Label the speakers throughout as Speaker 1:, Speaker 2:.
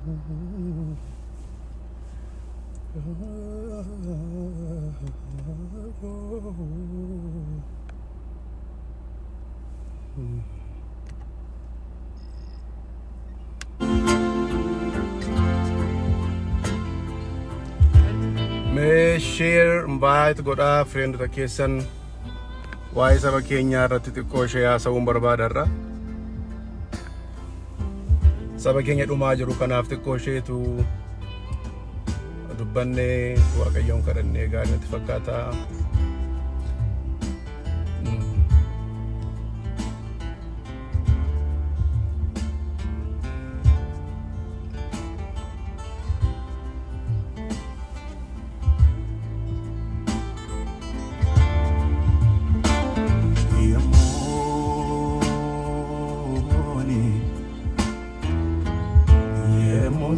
Speaker 1: May share invite godha friend ta keessan waa'ee saba keenyaa irratti xiqqoo ishee haasa'uun barbaadarra. Saba keenya dhumaa jiru kanaaf xiqqoo isheetu dubbannee Waaqayyoon kadhannee gaarii natti fakkaata.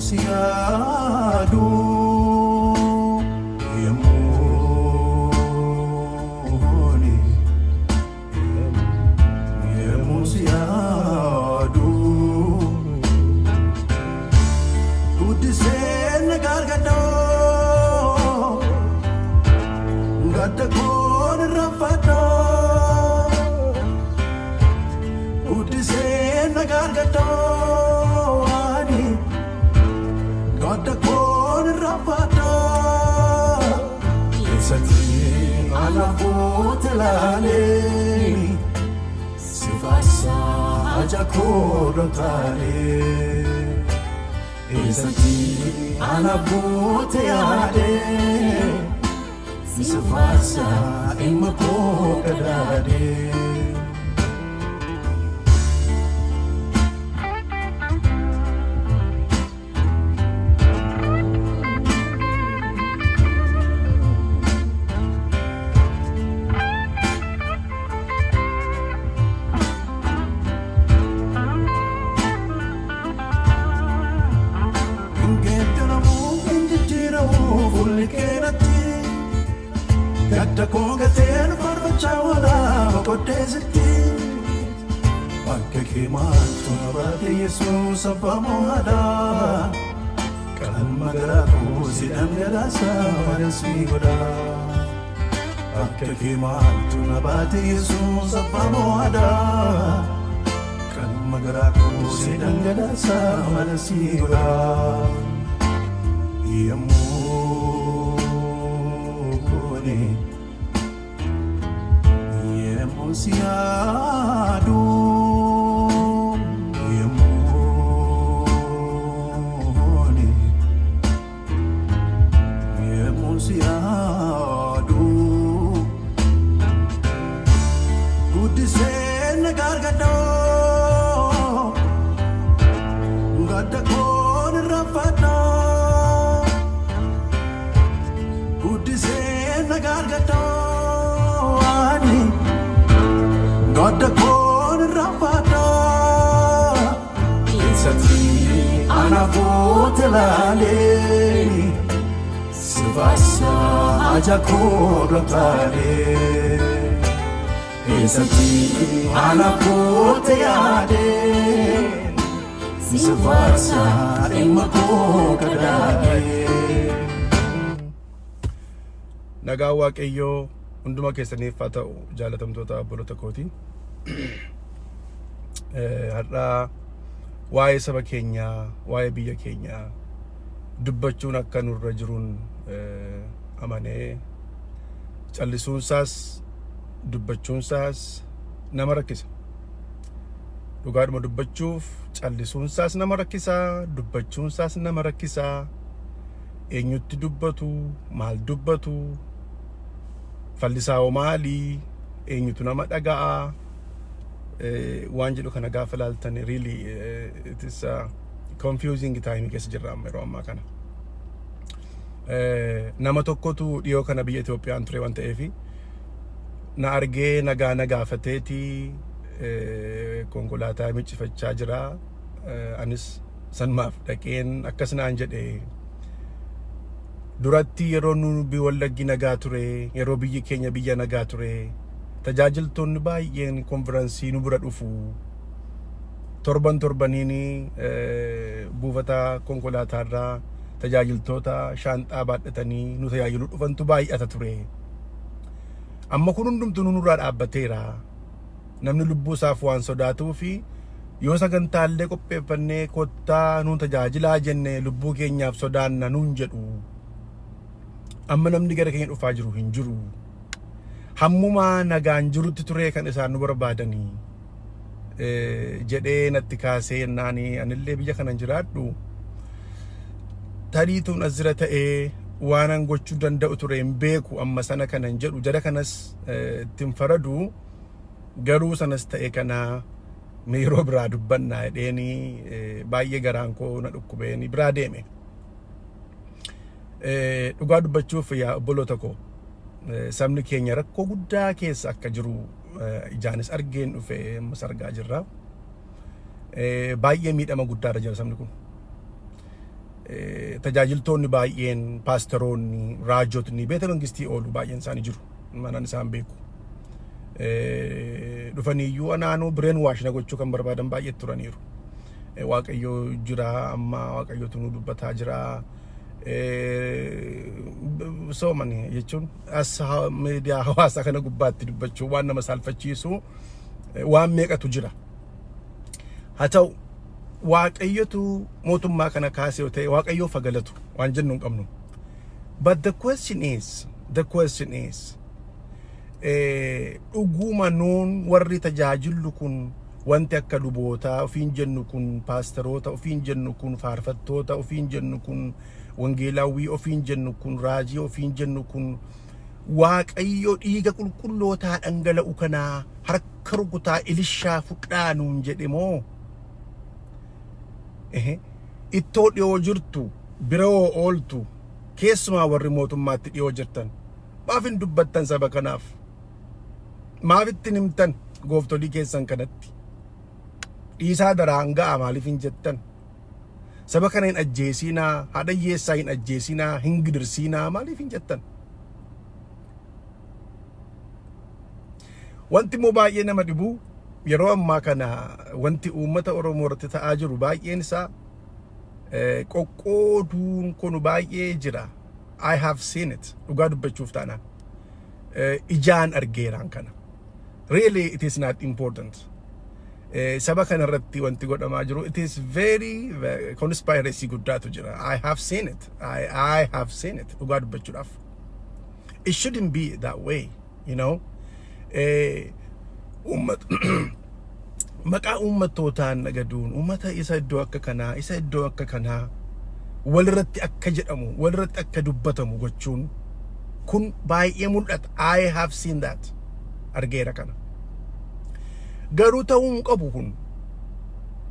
Speaker 2: Siadu yemoni yemusiadu udisen gargado gadakon rafado udisen gargado the corner rapata Isati ala votelale Sifasa aja korotale Isati ala votelale Sifasa imakokadade Gadda kongateen farfachawala makodeziti Bakka keemaatu nabaate Yesuus abbaa mo'aadha Kan magaraa kuusi dhangalaasa marasii godha Bakka keemaatu nabaate Yesuus abbaa mo'aadha Kan magaraa kuusi dhangalaasa marasii godha Yemusiadu yemoni yemusiadu Udisen gargado gadakon rafado Udisen gargado Gadda kon rapata Isati ana votelale Sivasa aja korotale Isati ana votelale Sivasa imakokadale
Speaker 1: Nagaa Waaqayyoo hunduma keessaniif haa ta'u jaalatamtoota obboloota kooti. Har'a waa'ee saba keenyaa, waa'ee biyya keenyaa dubbachuun akka nurra jiruun amanee callisuunsaas dubbachuunsaas nama rakkisa. Dhugaadhuma dubbachuuf callisuunsaas nama rakkisa, dubbachuunsaas nama rakkisa. Eenyutti dubbatu, maal dubbatu, fallisaa maali, eenyutu nama dhaga'a. Waan jedhu kana gaafa ilaaltan really it is confusing time keessa jirra amma yeroo ammaa kana. Nama tokkotu dhiyoo kana biyya Itoophiyaan ture waan ta'eef na argee nagaa na gaafateeti konkolaataa miccifachaa jira. Anis sanumaaf dhaqeen akkas naan jedhe. Duratti yeroo nu Wallaggi nagaa ture, yeroo biyyi keenya biyya nagaa ture, tajaajiltoonni baay'een konferansii nu bira dhufu. torbaniini buufata konkolaataa tajaajiltoota shaanxaa baadhatanii nu tajaajilu dhufantu baay'ata ture. Amma kun hundumtuu nurraa dhaabbateera. Namni lubbuu isaaf waan sodaatuu fi yoo sagantaallee qopheeffannee kottaa nuun tajaajilaa jenne lubbuu keenyaaf sodaanna nuun jedhu. Amma namni gara keenya dhufaa jiru hin jiru. Hammuma nagaan jirutti ture kan isaan nu barbaadanii. Jedhee natti kaasee naani anillee biyya kanan jiraadhu. Tariituun asirra ta'ee waanan gochuu danda'u ture hin beeku amma sana kanan jedhu jara kanas ittiin faradu garuu sanas ta'e kana yeroo biraa dubbannaa jedheeni baay'ee garaan koo na dhukkubeeni biraa deeme. Dhugaa dubbachuuf yaa obboloota koo sabni keenya rakkoo guddaa keessa akka jiru ijaanis argeen dhufe ammas argaa jirra. Baay'ee miidhama guddaarra jira sabni kun. Tajaajiltoonni baay'een paasteroonni raajotni beeta mangistii oolu baay'een isaanii jiru manaan isaan beeku. Dhufaniiyyuu anaanuu bireen waashina gochuu kan barbaadan baay'ee turaniiru. Waaqayyoo jira amma waaqayyootu nu dubbataa jira. Soomani jechuun as miidiyaa hawaasaa kana gubbaatti dubbachuu waan nama saalfachiisu waan meeqatu jira. Haa ta'u waaqayyotu mootummaa kana kaasee ta'e waaqayyoo fagalatu waan jennu hin qabnu. But the question is dhuguma nuun warri tajaajillu kun wanti akka lubootaa ofiin jennu kun paasteroota ofiin jennu kun faarfattoota ofiin jennu kun wangeelaawwii ofiin jennu kun raajii ofiin jennu kun waaqayyo dhiiga qulqullootaa dhangala'u kanaa harka rukutaa ilishaa fudhaa nuun jedhe moo? Ittoo dhiyoo jirtu biroo ooltu keessumaa warri mootummaatti dhiyoo jirtan maaf hin dubbattan saba kanaaf? Maaf ittiin himtan gooftolii keessan kanatti? Dhiisaa daraan ga'a maaliif hin jettan? Saba kana hin ajjeesinaa, haadha hiyyeessaa hin ajjeesinaa, hin gidirsinaa maaliif hin jettan? Wanti immoo baay'ee nama dhibu yeroo ammaa kana wanti uummata Oromoo irratti ta'aa jiru baay'een isaa qoqqooduun kun baay'ee jira. I have seen it. Dhugaa dubbachuuf taanaan ijaan argeeraan kana. Really it is not important. Saba kana irratti wanti godhamaa jiru it is very conspiracy guddaatu jira. I have seen it. I have seen it. Dhugaa dubbachuudhaaf. It shouldn't be that way, you know. Maqaa uummattootaan nagaduun uummata isa iddoo akka kanaa isa iddoo akka kanaa walirratti akka jedhamu walirratti akka dubbatamu gochuun kun baay'ee mul'ata. I have seen that. Argeera kana. Garuu ta'uu hin qabu kun.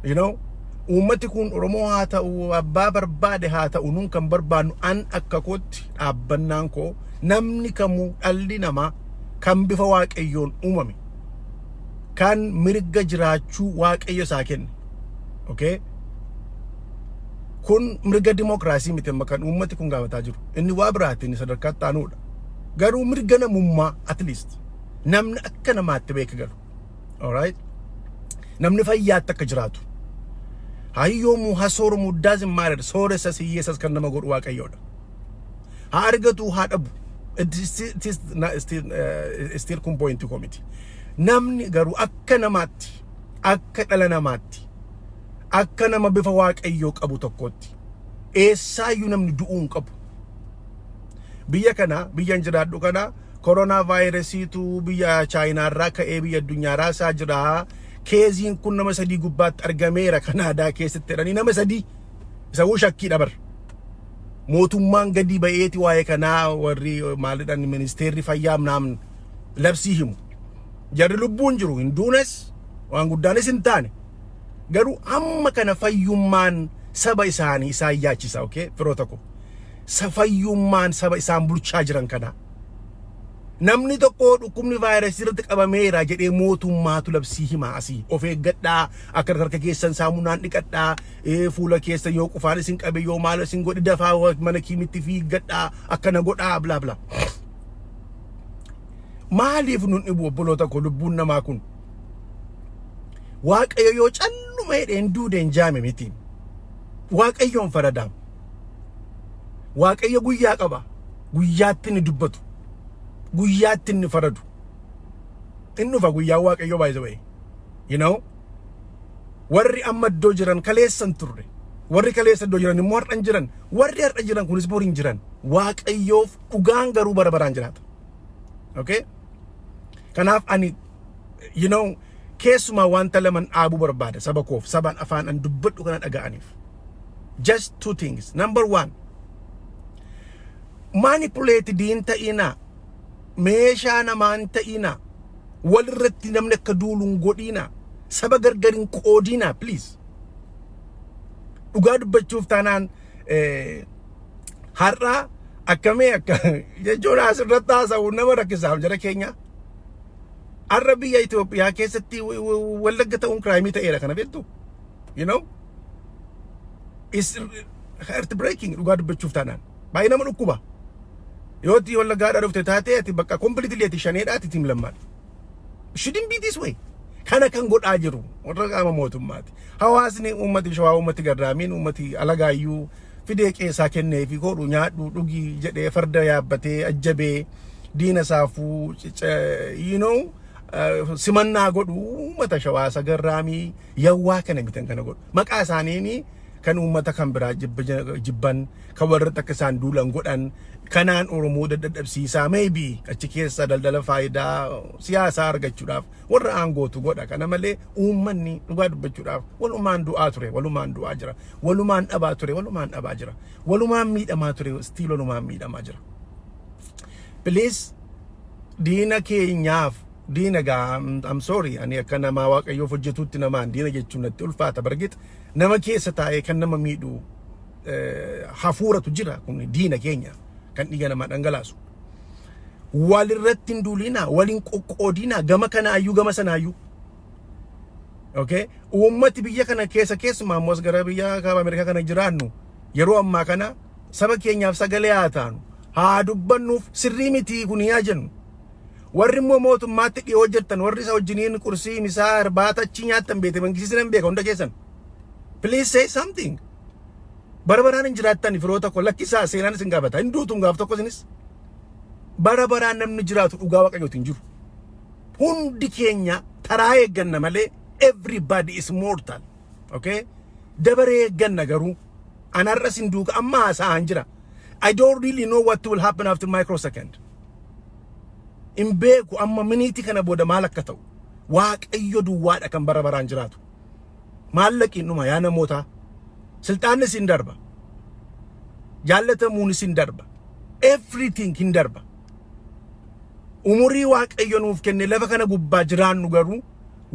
Speaker 1: You know, uummati kun Oromoo haa ta'u abbaa barbaade haa ta'u nuun kan barbaannu an akka kootti dhaabbannaan koo namni kamuu dhalli namaa kan bifa waaqayyoon uumame kan mirga jiraachuu waaqayyo isaa kenne. Okay? Kun mirga dimokiraasii miti amma kan uummati kun gaafataa jiru. Inni waa biraatiin sadarkaa taanuudha. Garuu mirga namummaa at least namni akka namaatti beeka galu. All right? Namni fayyaatti akka jiraatu. Hayyoomu hasoorumu doesn't matter. Sooressas hiyyeessas kan nama godhu waaqayyoodha. Haa argatu haa dhabu. It is still kun point committee. Namni garuu akka namaatti akka dhala namaatti akka nama bifa waaqayyoo qabu tokkotti eessaayyuu namni du'uu hin qabu. Biyya kana biyyan jiraadhu kana koronaa vaayirasiitu biyya chaayinaarraa ka'ee biyya addunyaarraa isaa jira. Keeziin kun nama 3 gubbaatti argameera Kanaadaa keessatti jedhanii nama 3 isa shakkii dhabar. Mootummaan gadi ba'eeti waa'ee kanaa warri maalidhaan ministeerri fayyaa namni labsii himu. Jarri lubbuun jiru hin duunes waan guddaanis hin taane. Garuu amma kana fayyummaan saba isaanii isaan yaachisa. Okay? Firoota ko. Fayyummaan saba isaan bulchaa jiran kana. Namni tokko dhukkubni vaayirasii irratti qabameera jedhee mootummaatu labsii himaa asii. Of eeggadhaa akka harka keessan saamunaan dhiqadhaa fuula keessan yoo qufaan isin qabe yoo maal isin godhi dafaa mana kiimitti fiiggadhaa akkana godhaa bla bla. Maaliif nun dhibu obboloota ko lubbuun namaa kun? Waaqayyo yoo calluma akkuma jedheen duudeen jaame miti. Waaqayyoon faradaam. Waaqayyo guyyaa qaba. Guyyaatti ni dubbatu. Guyyaatti ni faradu. Inni dhufa guyyaa waaqayyo by the way. You know? Warri amma iddoo jiran kaleessan turre. Warri kaleessa iddoo jiran immoo har'an jiran. Warri har'a jiran kunis boriin jiran. Waaqayyoof dhugaan garuu bara baraan jiraata. Okay? Kanaaf ani you know keessumaa wanta laman dhaabuu barbaada saba koof saban afaan an dubbadhu kana dhaga'aniif. Just two things. Number one, manipulate diin ta'ina. Meeshaa namaan ta'ina. Walirratti namni akka duuluun godhina. Saba gargarin qoodina please. Dhugaa dubbachuuf taanaan har'a akkamee akka jechuun asirratti haasa'u nama rakkisaaf jara keenya. Har'a biyya Itoophiyaa keessatti wallagga ta'uun kiraayimii ta'eera kana beektu. You know? It's heartbreaking dhugaa dubbachuuf taanaan. Baay'ee nama dhukkuba. Yooti wallaggaadhaa dhufte taatee ati bakka completely ati shaneedhaati tiim lammaadha. Shouldn't be this way. Kana kan godhaa jiru warra qaama mootummaati. Hawaasni uummati shawaa uummati garraamiin uummati alagaayyuu fidee qeessaa kennee fi godhu nyaadhu dhugii jedhee farda yaabbatee ajjabee diina saafuu you know simannaa godhu uummata shawaa garraamii yawwaa kana mitan kana godhu. Maqaa isaaniini kan uummata kan biraa jibban kan warra akka isaan duulan godhan kanaan Oromoo dadhabsiisaa maybe achi keessa daldala faayidaa siyaasaa argachuudhaaf warra aangootu godha kana malee uummanni dhugaa dubbachuudhaaf walumaan du'aa ture walumaan du'aa jira walumaan dhabaa ture walumaan dhabaa jira walumaan miidhamaa ture still walumaan miidhamaa jira. Please diina keenyaaf diina gaa I'm sorry ani akka nama waaqayyoof hojjetuutti namaan diina jechuun natti ulfaata bargit nama keessa taa'ee kan nama miidhu hafuuratu jira kun diina keenya kan dhiiga namaa dhangalaasu. Walirratti hin duulina waliin qoqqoodina gama kanaayyuu gama sanaayyuu. Okay? Uummati biyya kana keessumaa ammoo gara biyya kaaba Ameerikaa kana jiraannu yeroo ammaa kana saba keenyaaf sagalee haa taanu haa dubbannuuf sirrii miti kun yaa jennu. Warri immoo mootummaatti dhiyoo jirtan warri isa wajjiniin qursii misaa irbaata achi nyaattan beete mangisiisan beeka hunda keessan. Please say something. Barabaraan hin jiraattan firoota koo lakkisaa seenaan isin gaafata hin duutuun gaaf tokko isinis. Barabaraan namni jiraatu dhugaa waaqayyootiin jiru. Hundi keenya taraa eegganna malee everybody is mortal. Okay? Dabaree eegganna garuu anarras hin duuka amma haasa'aan jira. I don't really know what will happen after microsecond. In beeku amma miniitii kana booda maal akka ta'u waaqayyo duwwaadha kan barabaraan jiraatu. Maallaqiin dhuma yaa namoota siltaanni sin darba. Jaallatamuun sin darba. Everything hin darba. Umurii waaqayyo nuuf kenne lafa kana gubbaa jiraannu garuu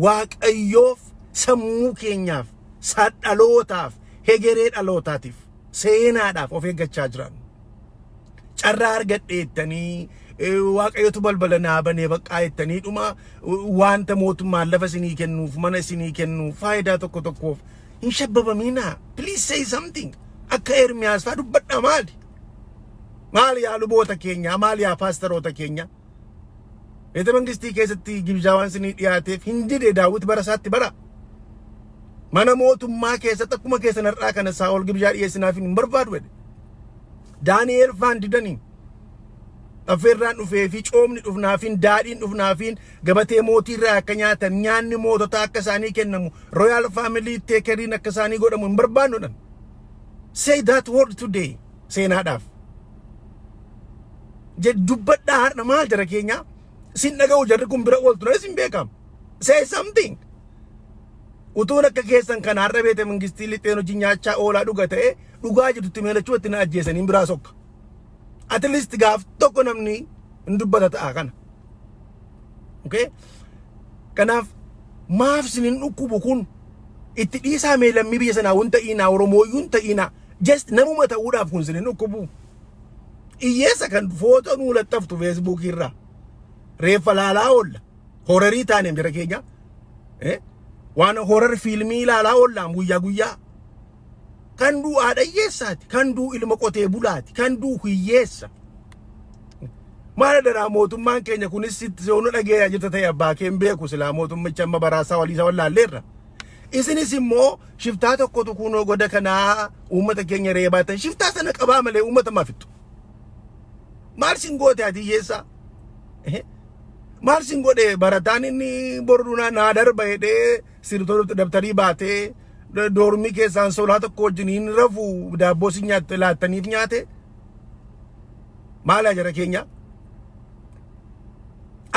Speaker 1: waaqayyoof sammuu keenyaaf sadhalootaaf hegeree dhalootaatiif seenaadhaaf of eeggachaa jiraannu. Carraa argadheettanii waaqayyotu balbala naa banee baqqaa jettanii dhuma wanta mootummaan lafa isinii kennuuf mana isinii kennuuf faayidaa tokko tokkoof hin shabbabamiinaa. Please say something. Akka Ermiyaas faa dubbadhaa maali? Maali yaa luboota keenya maali yaa paastaroota keenya? Beete mangistii keessatti gibjaawaan isinii dhiyaateef hin dide Daawit bara isaatti bara. Mana mootummaa keessatti akkuma keessan har'aa kana Saa'ol gibjaa dhiyeessinaaf hin barbaadu jedhe. Daani'eel faan didanii. Affeerraan dhufee fi coomni dhufnaafiin daadhiin dhufnaafiin gabatee mootii irraa akka nyaatan nyaanni mootota akka isaanii kennamu royal family takeriin akka isaanii godhamu hin barbaannuudhaan. Say that word today seenaadhaaf. Dubbadhaa har'a maal jara keenya sin dhaga'u jarri kun bira ooltu na isin beekam. Say something. Utuun akka keessan kan har'a beete mangistii lixeen hojii nyaachaa oolaa dhuga ta'e dhugaa jirtutti meelachuu itti na ajjeesaniin biraa sokka. At least gaaf tokko namni hin dubbata ta'a kana. Okay? Kanaaf maaf sinin dhukkubu kun itti dhiisaa meelammii biyya sanaa hun ta'inaa Oromooyyuun ta'inaa just namuma ta'uudhaaf kun sinin dhukkubu. Iyyeessa kan footoo nuu laxxaftu Facebook irraa reeffa laalaa oolla horarii taaneem jira keenya waan horar fiilmii laalaa oollaam guyyaa guyyaa. Kan duu haadha hiyyeessaati kan duu ilma qotee bulaati kan duu hiyyeessa. Maal daraa mootummaan keenya kunis sitti seenu dhageeyaa jirta ta'e abbaa keen beeku silaa mootummicha amma baraasaa waliisa wallaalleerra. isinis immoo shiftaa tokkotu kunoo goda kanaa uummata keenya reebaatan shiftaa sana qabaa malee uummata maafittu maal sin goote ati hiyyeessaa maal sin godhe barataan inni borduna naa darba jedhee sirtoota dabtarii baatee doormii keessaan solaa tokko wajjiniin rafu daabboo si nyaatte laattaniif nyaate maal jara keenya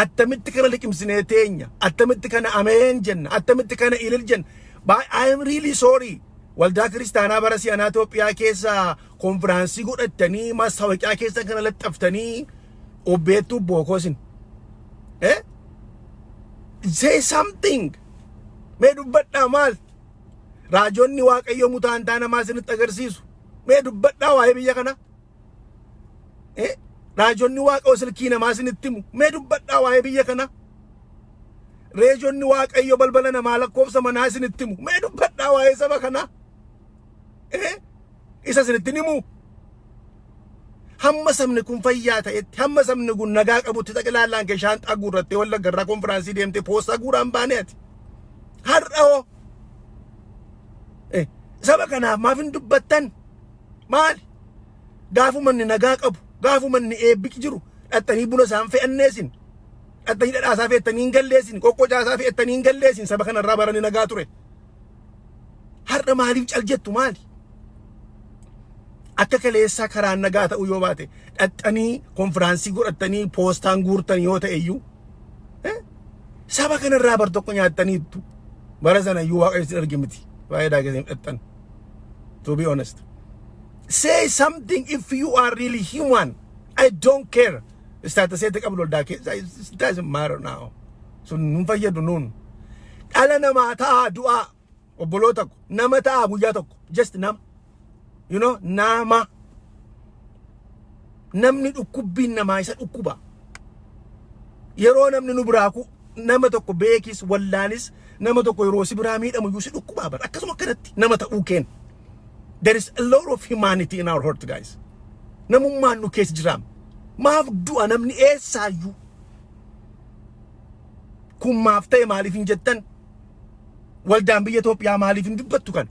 Speaker 1: attamitti kana liqimsinee teenya attamitti kana ameen jenna attamitti kana ilil jenna I am really sorry waldaa kiristaanaa bara si'anaa Itoophiyaa keessa konfiraansii godhattanii masawaqaa keessa kana laxxaftanii obbeettuu bookoosin say something mee dubbadhaa maal raajonni waaqayyo mutaantaa namaa isinitti agarsiisu mee dubbadhaa waa'ee biyya kana raajonni waaqayyo silkii namaa isinitti himu mee dubbadhaa waa'ee biyya kana reejonni waaqayyo balbala namaa lakkoofsa manaa isinitti himu mee dubbadhaa waa'ee saba kana isa isinitti himu hamma sabni kun fayyaa ta'etti hamma sabni kun nagaa qabutti taqilaallaan kee shaanxaa guurrattee wallagga irraa konfiraansii deemtee poostaa guuraan baane ati har'oo saba kanaaf maaf hin dubbattan maali gaafumanni nagaa qabu gaafumanni eebbiki jiru dhattanii buna isaan fe'anneesin dhattanii dhadhaasaa fe'attanii hin galleesin qoqqocaasaa fe'attanii hin galleesin saba kanarraa barani nagaa ture har'a maaliif caljettu maali akka kaleessaa karaan nagaa ta'u yoo baate dhattanii konfiraansii godhattanii poostaan guurtan yoo ta'e iyyuu saba kanarraa bar tokko nyaattaniittu bara sana iyyuu waaqayyo isin arge miti waa'ee daageessan dhattan to be honest say something if you are really human I don't care statusete qablu daake it doesn't matter now so nun fayyadu nun dhala namaa ta'a du'a obboloota ko nama ta'a guyyaa tokko just nama you know nama namni dhukkubbiin namaa isa dhukkuba yeroo namni nu biraaku nama tokko beekis wallaanis nama tokko yeroo si biraa miidhamu iyyuu si dhukkubaa bar akkasuma kanatti nama ta'uu keen there is a lot of humanity in our heart guys namummaan nu keessa jiraam maaf du'a namni eessaayyuu kun maaf ta'e maaliif hin jettan waldaan biyya Itoophiyaa maaliif hin dubbattu kan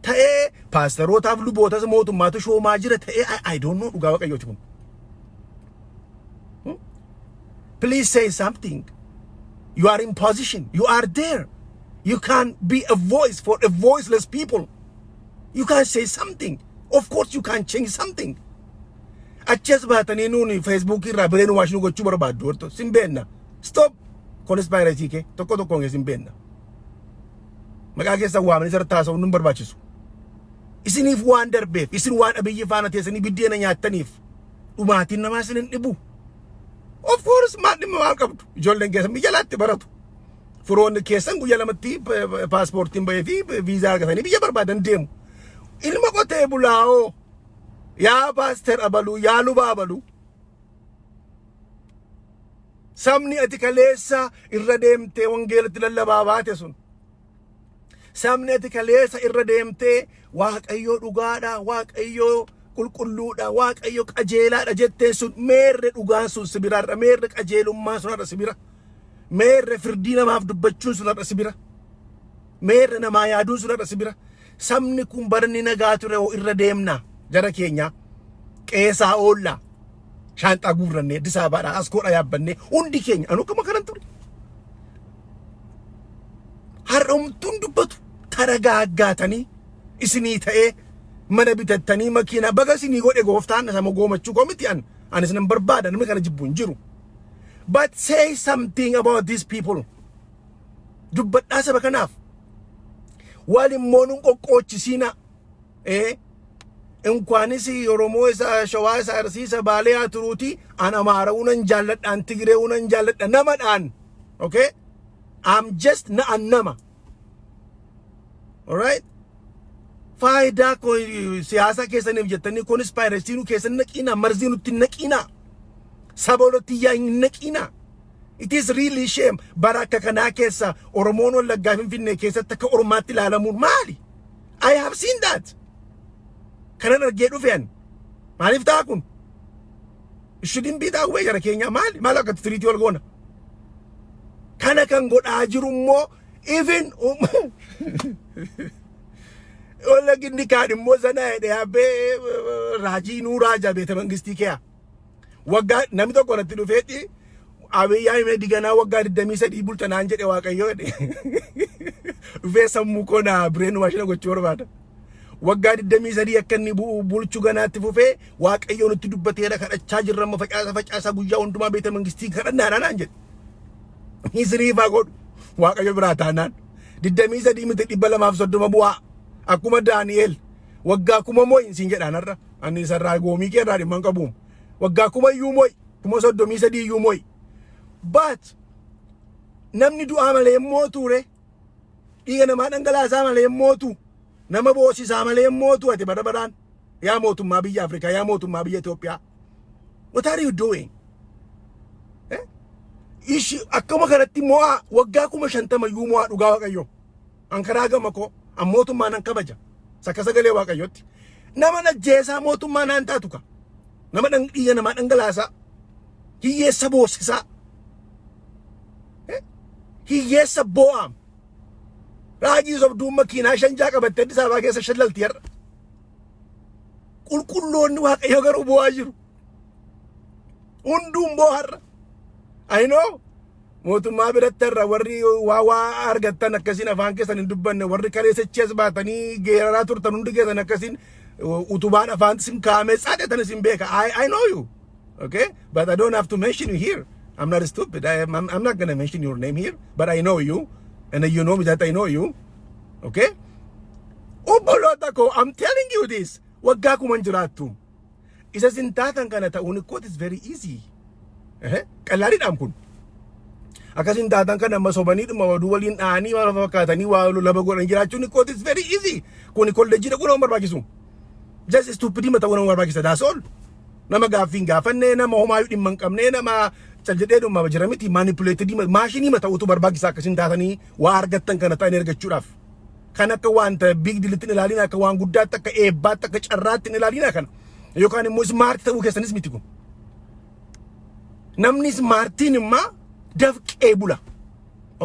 Speaker 1: ta'ee paastarootaaf lubootas mootummaatu shoomaa jira ta'ee I don't know dhugaa waaqayyooti kun please say something you are in position you are there you can be a voice for a voiceless people you can say something of course you can change something achas baatanii nuuni Facebook irraa bireen waashinu gochuu barbaaddu warto simbeenna stop conspiracy ke tokko tokko ngee simbeenna maqaa keessa waamanii sartaasoo nun barbaachisu isiniif waan darbeef isin waan abiyyi faana teessanii biddeena nyaattaniif dhumaatiin namaa isin hin dhibu of course maadhimma waan qabdu ijoolleen keessan biyya alaatti baratu firoonni keessan guyyaa lamatti paaspoortiin bahee fi viizaa argatanii biyya barbaadan deemu ilma qotee bulaa'oo yaa paaster abaluu yaa luba abaluu sabni ati kaleessa irra deemtee wangeelatti lallabaa baate sun sabni ati kaleessa irra deemtee waaqayyo dhugaadha waaqayyo qulqulluudha waaqayyo qajeelaadha jetteen sun meerre dhugaan sun sibiraadha meerre qajeelummaa sun har'a sibira meerre firdii namaaf dubbachuun sun har'a sibira meerre namaa yaaduun sun har'a sibira sabni kun barni nagaa ture irra deemna jara keenya qeesaa oolla shaanxaa guurranne Addis Ababaadha askoodha yaabbanne hundi keenya anu kama kanan ture har'umtuun dubbatu taragaaggaatanii isinii ta'ee mana bitattanii makiina baga isinii godhe gooftaan sama goomachuu koo miti ani isinan barbaada namni kana jibbu hin jiru but say something about these people dubbadhaa saba kanaaf wal immoo nun qoqqoochisiina እንኳንስ ኦሮሞ ሸዋ ሳርሲሰ ባሌ አትሩቲ አናማራውነን ጃለዳን ትግሬውነን ጃለዳ ነመዳን ኦኬ I'm just na'annama alright faayida ko siyasa keessaniif jettanii conspiracy keessan naqina marziinutti naqina sabolotti yaa naqina it is really shame baraka kana keessa oromoon wallaggaa finfinnee keessatti akka ormaatti ilaalamuun maali I have seen that kanan argee dhufeen maaliif ta'a kun shouldn't be that way jara keenya maali akka tiriitii wal goona kana kan godhaa jiru immoo even wala gindi kaadhi immoo sana jedhee abbee raajii nuu raajaa beete mangistii kee waggaa namni tokko natti dhufeetti abiyyaa himee diganaa waggaa 23 bulcha naan jedhe waaqayyo jedhe dhufee sammuu koo na bireen waashina gochuu barbaada waggaa 23 akka inni bulchu ganaatti fufee waaqayyo nutti dubbateera kadhachaa jirra amma facaasa guyyaa hundumaa beete mangistii kadhannaadha naan jedhe isriifaa godhu waaqayyo biraa taanaan 23 miti 230 bu'aa akkuma Daani'el waggaa kuma mooyin siin jedhaanarra ani sarraa goomii keerraa dhimman qabuum waggaa kuma iyyuu mooy kuma 33 iyyuu mooy but namni du'aa malee mootuure dhiiga namaa dhangalaasaa malee mootu nama boosisaa malee mootu ati baraan yaa mootummaa biyya Afrikaa yaa mootummaa biyya Itoophiyaa what are you doing ishi akkuma kanatti mo'a waggaa kuma 50 iyyuu mo'a dhugaa waaqayyo ankaraa gama koo mootummaa nan kabaja saka sagalee waaqayyotti nama najjeesaa mootummaa naan taatuka nama dhiiga namaa dhangalaasaa hiyyeessa boosisaa hiyyeessa boo'am raajii sobduun makiinaa shanjaa qabattee Addis Ababaa keessa shallalti har'a qulqulloonni waaqayyo garuu boo'aa jiru hunduun boo'arra I know mootummaa biratti irra warri waa argattan akkasiin afaan keessan hin dubbanne warri kaleessachees baatanii geeraraa turtan hundi keessan akkasiin utubaan afaan sin kaamee tsaadatan isin beeka I know you okay but I don't have to mention you here I'm not stupid I'm not gonna mention your name here but I know you and you know me that I know you okay obbolota ko I'm telling you this waggaa kuman jiraattu isa sin taatan kana ta'uun koot is very easy qallaadhaan kun akasin taatan kan amma sobanii dhuma waduu waliin dhaanii waan fakkaatanii waa laba godhan jiraachuun koot is very easy kun kolleejjii dhaquu nama barbaachisu just stupidii mata nama barbaachisa that's all nama gaaffiin gaafannee nama homaayyuu dhimma hin qabnee nama caljedhee dhuma jira miti manipulated maashinii mata utuu barbaachisa akasin taatanii waa argattan kana ta'an ergachuudhaaf kan akka wanta big deal tin ilaalina akka waan guddaatti akka eebbaatti akka carraatti ilaalina kana yookaan immoo smart ta'uu keessanis miti kun namni smartiin imma dafqee bula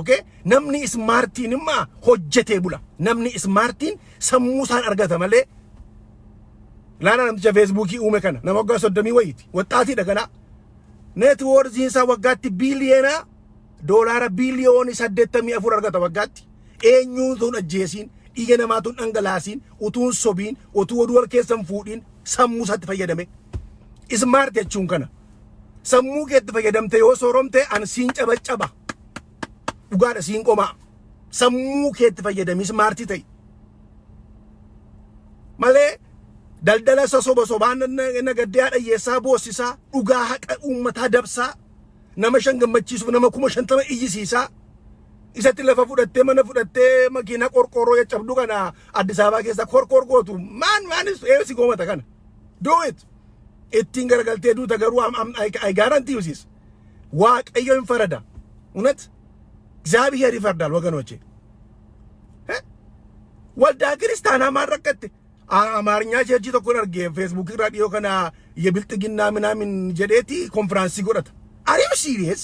Speaker 1: okay namni smartiin imma hojjetee bula namni smartiin sammuu isaan argata malee laana namticha Facebookii uume kana nama waggaa 30 wayiiti waxaatiidha kana network isaa waggaatti biliyeena doolaara biliyoonii 84 argata waggaatti eenyuun sun ajjeesiin dhiiga namaatuun dhangalaasiin utuun sobiin utuu oduu wal keessan fuudhiin sammuu isaatti fayyadame smart jechuun kana sammuu keetti fayyadamte yoo sooromte an siin cabacaba dhugaadha siin qomaa sammuu keetti fayyadami smartii ta'e malee daldala sosobaan nagaddaa dhayyeessaa boosisaa dhugaa haqa uummataa dabsaa nama shan gammachiisuuf nama 50 iyyisiisaa isatti lafa fudhattee mana fudhattee makiina qorqorroo yaccabdu kana Addis Ababaa keessa korkorgootu maanis eebsi goomata kana do it ittiin garagaltee duuta garuu I guarantee you this waaqayyo hin farada እውነት እግዚአብሔር ይፈርዳል ወገኖቼ ወልዳ ክርስቲያና ማረቀት አማርኛ ቸርች ተኮን አርጌ ፌስቡክ ራዲዮ ከና የብልጥግና ምናምን ጀዴቲ ኮንፈረንስ ጎረት are you serious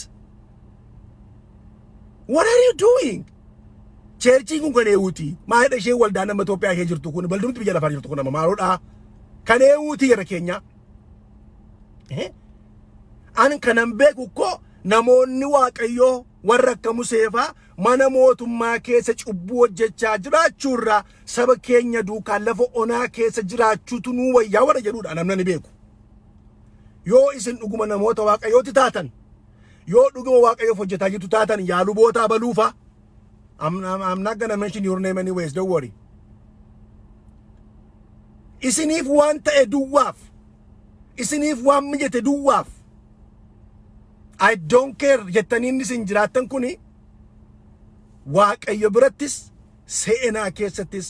Speaker 1: what are you doing ቸርች kun kane uti ma hada she walda na Ethiopia ke jirtu kun baldumti biyya lafa jirtu kun maroda kane uti yara Kenya an kanan beeku ko namoonni waaqayyo warra akka Museefaa mana mootummaa keessa cubbuu hojjechaa jiraachuurra saba keenya duukaan lafa onaa keessa jiraachuutu nu wayyaa warra jedhuudha namni ni beeku yoo isin dhuguma namoota waaqayyooti taatan yoo dhuguma waaqayyoof hojjetaa jirtu taatan yaa luboota baluufa I'm not gonna mention your name anyways don't worry isiniif waan ta'e duwwaaf isiniif waan mijate duwwaaf I don't care jettaniin isin jiraattan kuni waaqayyo birattis seenaa keessattis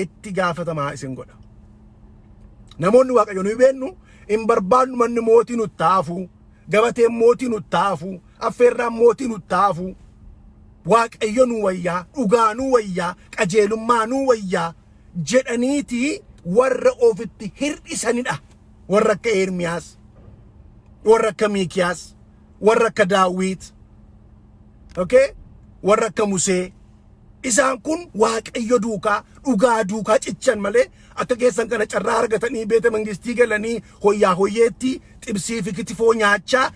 Speaker 1: itti gaafatamaa isin godha namoonni waaqayyo nu beennu in barbaannu manni mootii nu taafu gabateen mootii nu taafu affeerraan mootii nu taafu waaqayyo nu wayyaa dhugaa nu wayyaa qajeelummaa nu wayyaa jedhaniiti warra ofitti hir'isanidha warra akka Ermiyaas warra akka Miikiyaas warra akka Daawit okay warra akka Musee isaan kun waaqayyo duukaa dhugaa duukaa cichan malee akka keessan kana carraa argatanii beete mangistii galanii hoyyaa hoyyeetti xibsii fi kitifoo nyaachaa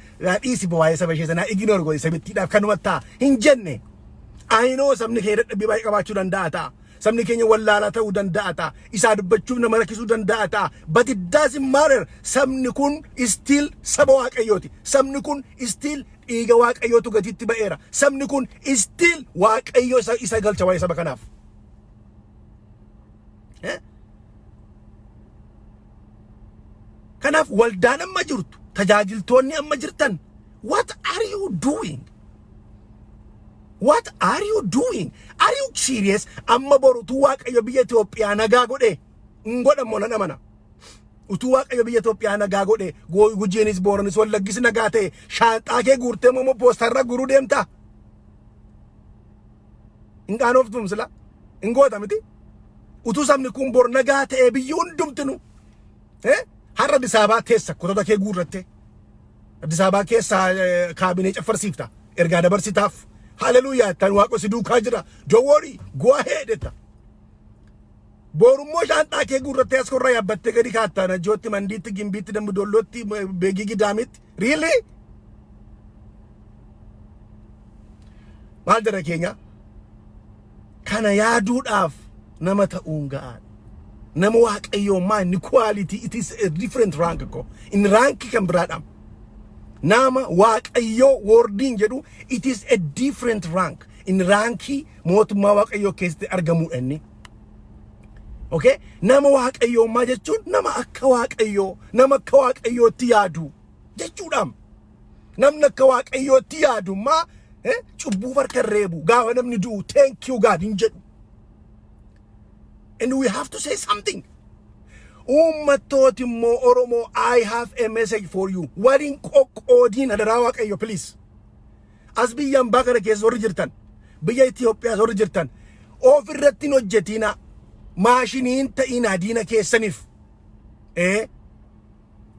Speaker 1: dhiisi baay'ee saba ishee sanaa ignore godhe sabittiidhaaf kanumatti hin jenne. Aynoo sabni kee dadhabbii baay'ee qabaachuu danda'a ta'a. Sabni keenya wallaalaa ta'uu danda'a ta'a. Isaa dubbachuuf nama rakkisuu danda'a ta'a. But it doesn't matter. Sabni kun still saba waaqayyooti. Sabni kun still dhiiga waaqayyootu gatiitti ba'eera. Sabni kun still waaqayyo isa galcha waa'ee saba kanaaf. Kanaaf waldaan amma jirtu, tajaajiltoonni amma jirtan, what are you doing? What are you doing? Are you serious? Amma boru tu waaqayyo biyya Itoophiyaa nagaa godhe ngoda mona namana. Utu waaqayyo biyya Itoophiyaa nagaa godhe Gujeenis Booranis Wallaggis nagaa ta'e shaanxaa kee guurtee moo poostarra guruu deemta? Inqaanoftum sila ingoota miti. Utu sabni kun bor nagaa ta'e biyyi hundumtinu har'a Addis Ababaa teessa kotota kee guurratte. Addis Ababaa keessa kaabinee caffarsiifta ergaa dabarsitaaf. Hallelujah, tan waaqo si duukaa jira. Don't worry, go ahead etta. Borummoo shaanxaa kee guurrattee as korra yaabbattee gadi kaattaan jootti mandiitti gimbiitti dambi dollootti beegii daamitti. Really? Maal jara keenya? Kana yaaduudhaaf nama ta'uun ga'aadha. Nama waaqayyoommaa inni quality, it is a different rank ko. In rank kan biraadhaam. Nama waaqayyo wording jedhu it is a different rank. In ranki mootummaa waaqayyo keessatti argamu inni. Okay? Nama waaqayyoommaa jechuun nama akka waaqayyo, nama akka waaqayyootti yaadu jechuudhaam. Namni akka waaqayyootti yaadu maa cubbuu farka reebu gaafa namni du'u thank you God hin jedhu. And we have to say something. Ummattooti immoo Oromoo, I have a message for you. Waliin qoqqoodiin adaraa waaqayyo please. As biyya ambaa kana keessa warri jirtan, biyya Itoophiyaa warri jirtan, of irratti hin hojjetina, maashiniin ta'inaa diina keessaniif.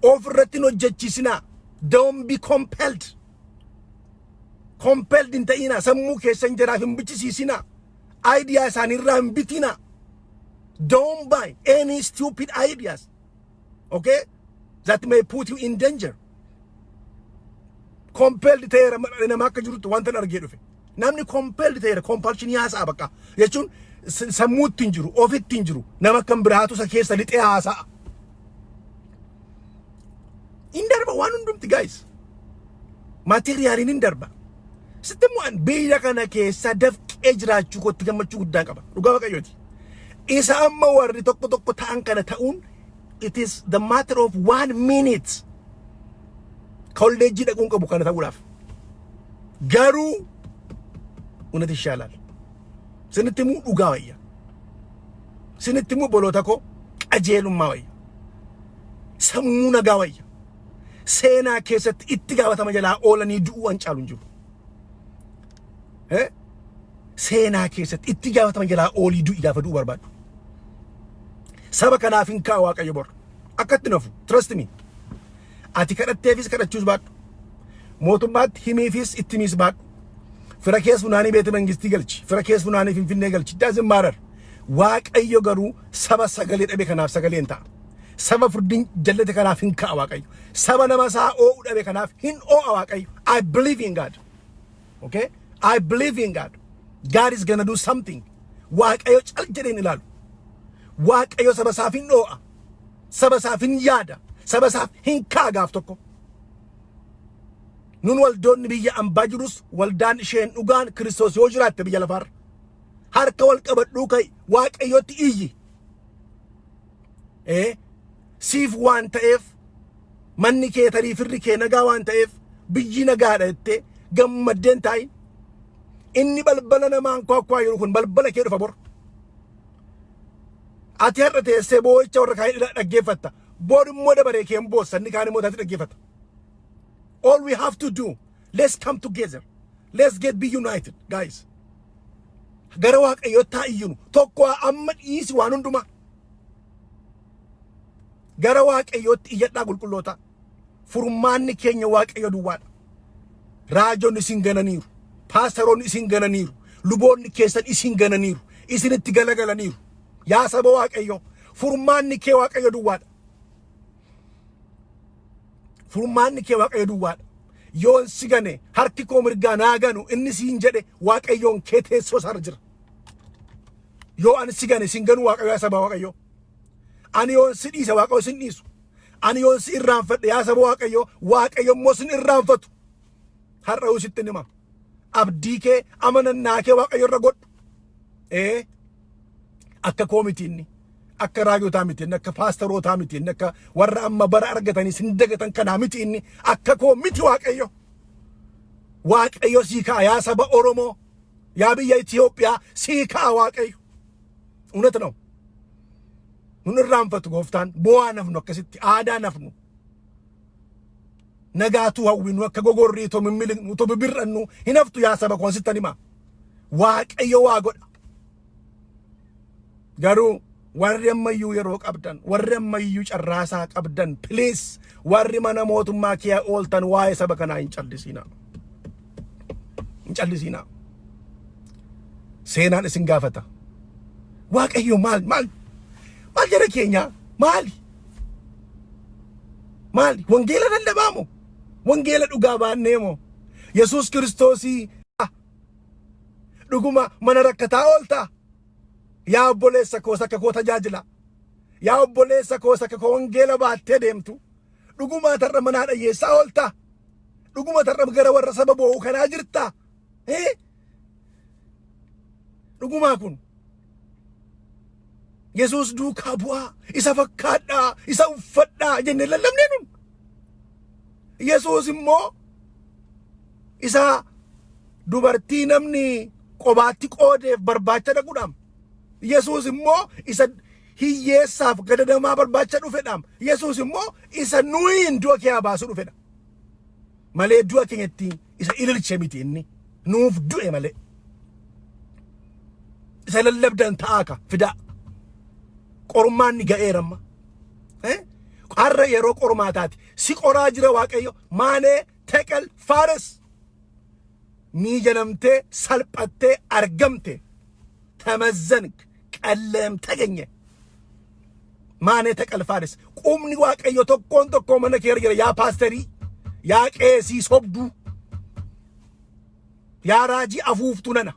Speaker 1: Of irratti hin hojjechiisina. Don't be compelled. Compelled hin ta'inaa, sammuu keessan jiraaf hin bichisiisina. Idea isaaniirraa hin bitina. Don't buy any stupid ideas, okay, that may put you in danger. Compelled ta'eera nama akka jirutti wanta argee dhufe. Namni compelled ta'eera compulsion haasa'a bakka. Jechuun sammuutti hin jiru, ofitti hin jiru. Nama kan biraatu isa keessa lixee haasa'a. In darba waan hundumti guys. Materiyaaliin hin darba. Sitti immoo biyya kana keessa dafqee jiraachuu kootti gammachuu guddaan qaba. Dhugaa waaqayyooti. Isa amma warri tokko tokko ta'an kana ta'uun it is the matter of 1 minute. Kolleejjii dhaquun qabu kana ta'uudhaaf. Garuu unati ishaalal. Sinitti immoo dhugaa wayya. Sinitti immoo boloota koo qajeelummaa wayya. Sammuu nagaa wayya. Seenaa keessatti itti gaafatama jalaa oolanii du'uu an caalu hin jiru. Seenaa keessatti itti gaafatama jalaa oolii du'i gaafa du'u barbaadu. Saba kanaaf hin kaa'u waaqayyo bor. Akkatti nafu. Trust me. Ati kadhatteefis kadhachuus baadhu. Mootummaatti himiifis ittimiis baadhu. Fira kees funaanii beete mangistii galchi. Fira kees funaanii finfinnee galchi. Doesn't matter. Waaqayyo garuu saba sagalee dhabe kanaaf sagalee hin ta'a. Saba furdin jallate kanaaf hin ka'a waaqayyo. Saba nama isaa oo'u dhabe kanaaf hin oo'a waaqayyo. I believe in God. Okay? I believe in God. God is gonna do something. Waaqayyo cal jedheen ilaalu. Waaqayyo saba isaaf hin oo'a. Saba isaaf hin yaada. Saba isaaf hin ka'a gaaf tokko. Nun waldoonni biyya ambaa jirus waldaan isheen dhugaan Kiristoos yoo jiraatte biyya lafaarra. Harka wal qabadhuu kai waaqayyotti iyyi. Siif waan ta'eef manni kee tarii firri kee nagaa waan ta'eef biyyi nagaadha jettee gammaddeen taa'i. Inni balbala namaan kwaakwaa jiru kun balbala kee dhufa bor. Ati har'a teessee boo'icha warra kaanii dhaggeeffatta. Boor immoo dabaree kee hin boossa inni kaan immoo taati dhaggeeffatta. All we have to do, let's come together. Let's be united, guys. Gara waaqayyoota iyyinu tokko amma dhiisi waan hundumaa. Gara waaqayyooti iyyadhaa qulqulloota. Furmaanni keenya waaqayyo duwwaadha. Raajoonni isin gananiiru. Paastaroonni isin gananiiru. luboonni keessan isin gananiiru, isinitti galagalaniiru. Yaa saba Waaqayyo, furmaanni kee Waaqayyo duwwaadha. Furmaanni kee Waaqayyo duwwaadha. Yoon si gane harki koo mirgaa naa ganu inni siin jedhe Waaqayyoon kee teessoo isaa irra jira. Yoo ani si gane sin ganu Waaqayyo yaa saba Waaqayyo. Ani yoon si dhiise Waaqayyo sin dhiisu. Ani yoon si irraanfadhe yaa saba Waaqayyo, Waaqayyo immoo sin irraanfatu. Har'a sitti nima. Abdii kee amanannaa kee Waaqayyo irra godhu. Akka koo miti inni, akka raajootaa miti inni, akka paastarootaa miti inni, akka warra amma bara argatanii sin dagatan kanaa miti inni, akka koo miti Waaqayyo. Waaqayyo sii ka'a yaa saba Oromoo, yaa biyya Itoophiyaa sii ka'a Waaqayyo. Uunata ነው nun irraanfatu gooftaan, bu'aa nafnu akkasitti aadaa nafnu. Nagaatu hawwinu akka gogorrii too mimmiliqnu too bibirrannu hin haftu yaa saba koo sittan hima. Waaqayyo waa godha. Garuu warri ammayyuu yeroo qabdan, warri ammayyuu carraasaa qabdan, please warri mana mootummaa kee ooltan waa'ee saba kanaa hin callisinaa. Hin callisinaa. Seenaan isin gaafata. Waaqayyo maal jara keenya maali? Wangeela lallabaa moo? Wangeela dhugaa baannee moo? Yesuus Kiristoosii dhuguma mana rakkataa ooltaa? Yaa obboleessa koo akka koo tajaajila. Yaa obboleessa koo akka koo wangeela baattee deemtu. Dhuguma tarra manaa dhayyeessaa ooltaa? Dhuguma tarra gara warra saba boo'u kanaa jirtaa? Dhugumaa kun Yesuus duukaa bu'aa, isa fakkaadhaa, isa uffadhaa jennee lallabnee nun. Yesuus immoo isa dubartii namni qobaatti qoodeef barbaacha dhaquudhaam. Yesuus immoo isa hiyyeessaaf gadadamaa barbaacha dhufedhaam. Yesuus immoo isa nuyin du'a kee baasu dhufedha. Malee du'a keenyatti isa ililche miti inni. Nuuf du'e malee. Isa lallabdan ta'aaka fidaa. Qormaan ni ga'eeramma. Qarra yeroo qormaataati. Si qoraa jira Waaqayyo. Maanee teqel faares. Miijanamtee salphattee argamte. Tamazzank qalleem tageenye. Maanee teqel faares. Qumni Waaqayyo tokkoon tokkoo mana kee jira. Yaa paasterii, yaa qeesii sobduu, yaa raajii afuuftuu nana.